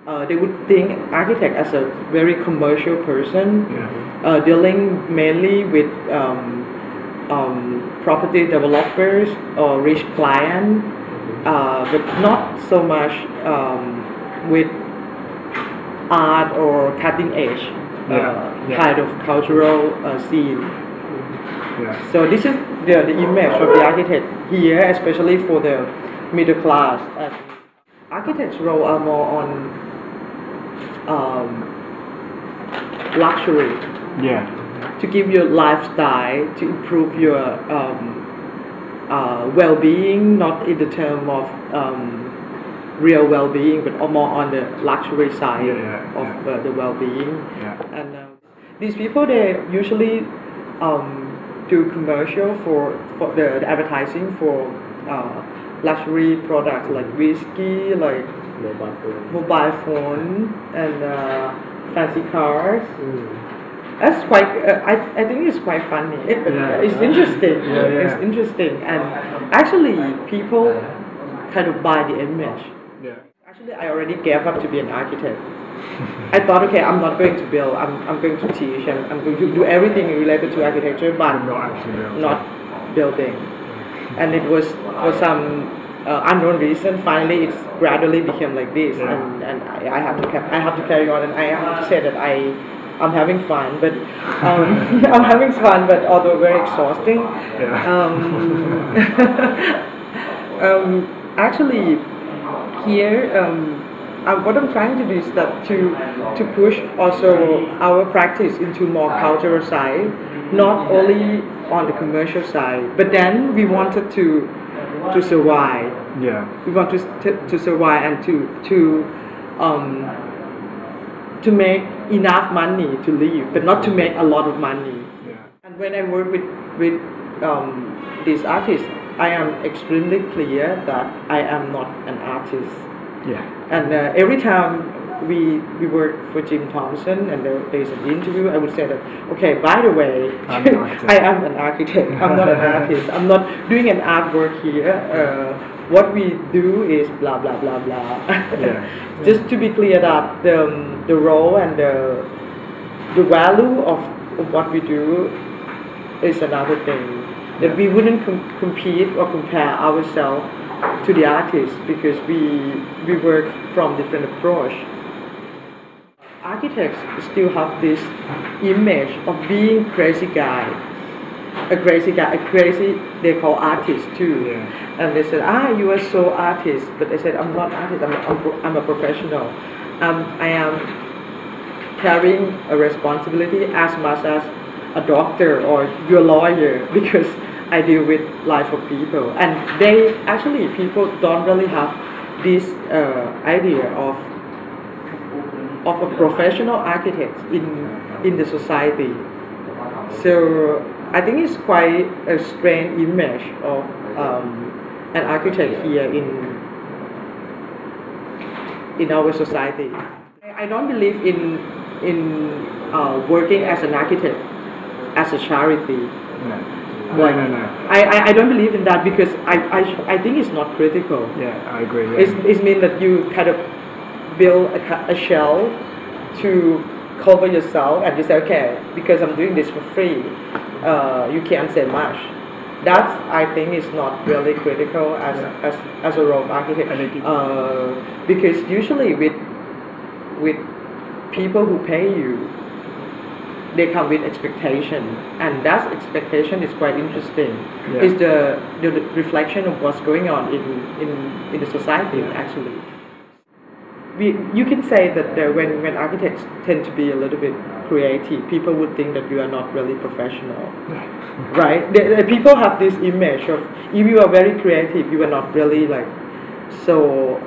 They would think architect as a very commercial person, dealing mainly with property developers or rich clients, but not so much with art or cutting edge kind of cultural scene. So this is the image of the architect here, especially for the middle class. Architects' role are more on luxury. To give your lifestyle, to improve your well-being, not in the term of real well-being, but more on the luxury side of the well-being. And these people, they usually do commercial for the advertising for luxury products like whiskey, like mobile phone, and fancy cars. That's quite. I think it's quite funny. It's interesting. It's interesting, and actually, people kind of buy the image. Actually, I already gave up to be an architect. I thought, okay, I'm not going to build. I'm going to teach, and I'm going to do everything related to architecture, but not building. And it was for some unknown reason. Finally, it's gradually became like this, and I have to carry on, and I have to say that I'm having fun, but I'm having fun, but although very exhausting. Actually, here, what I'm trying to do is that to push also our practice into more cultural side, not only on the commercial side, but then we wanted to survive. We want to survive and to make enough money to live, but not to make a lot of money. And when I work with these artists, I am extremely clear that I am not an artist. And every time we work for Jim Thompson and there's an interview, I would say that, okay, by the way, I am an architect. I'm not an artist. I'm not doing an artwork here. What we do is blah blah blah blah. Just to be clear that the role and the value of what we do is another thing. That we wouldn't compete or compare ourselves to the artists because we work from different approach. Architects still have this image of being crazy guy. A crazy, they call artist too. And they said, you are so artist. But I said, I'm not artist, I'm a professional. I am carrying a responsibility as much as a doctor or your lawyer, because I deal with life of people. And people don't really have this idea of a professional architect in the society. So I think it's quite a strange image of an architect here in our society. I don't believe in working as an architect as a charity. I don't believe in that because I think it's not critical. I agree. It means that you kind of build a shell to cover yourself and you say, okay, because I'm doing this for free, you can't say much. That I think is not really critical as a role of architect. Because usually with people who pay you, they come with expectation, and that expectation is quite interesting. It's the reflection of what's going on in the society actually. You can say that when architects tend to be a little bit creative, people would think that you are not really professional, right? The people have this image of if you are very creative, you are not really like so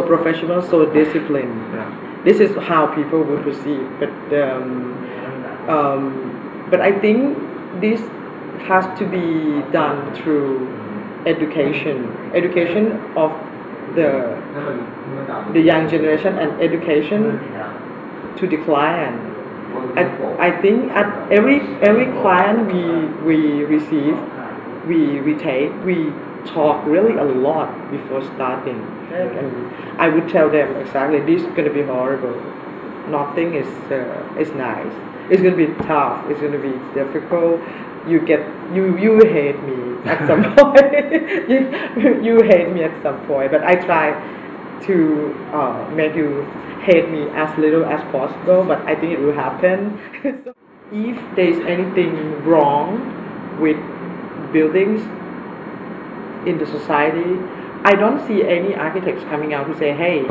professional, so disciplined. This is how people would perceive, but I think this has to be done through education of the young generation and education to the client. I think at every client we receive, we talk really a lot before starting, and I would tell them exactly this is going to be horrible. Nothing is nice. It's going to be tough. It's going to be difficult. You hate me at some point. you hate me at some point, but I try to make you hate me as little as possible, but I think it will happen. So if there's anything wrong with buildings in the society, I don't see any architects coming out to say, hey,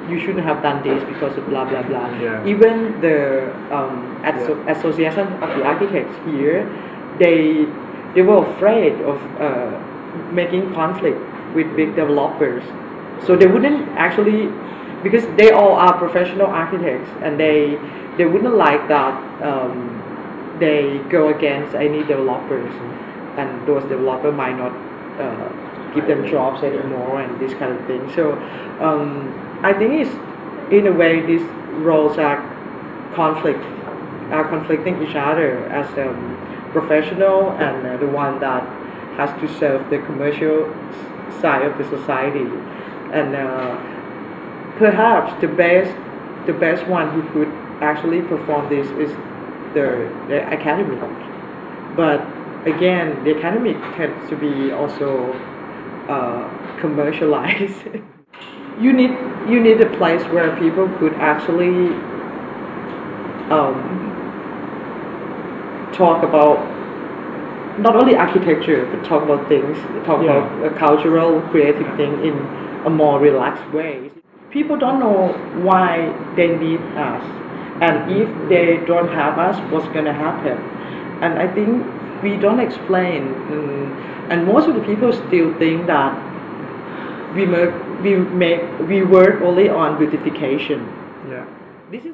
you shouldn't have done this because of blah blah blah. Even the association of the architects here, they were afraid of making conflict with big developers, so they wouldn't actually, because they all are professional architects, and they wouldn't like that they go against any developers, and those developers might not give them jobs anymore and this kind of thing. So I think it's, in a way, these roles are conflicting each other, as professional and the one that has to serve the commercial side of the society. And perhaps the best one who could actually perform this is the academic. But again, the academic tends to be also commercialized. you need a place where people could actually talk about not only architecture, but talk about things, talk about a cultural, creative thing in a more relaxed way. People don't know why they need us, and if they don't have us, what's going to happen? And I think we don't explain, and most of the people still think that we work only on beautification. This is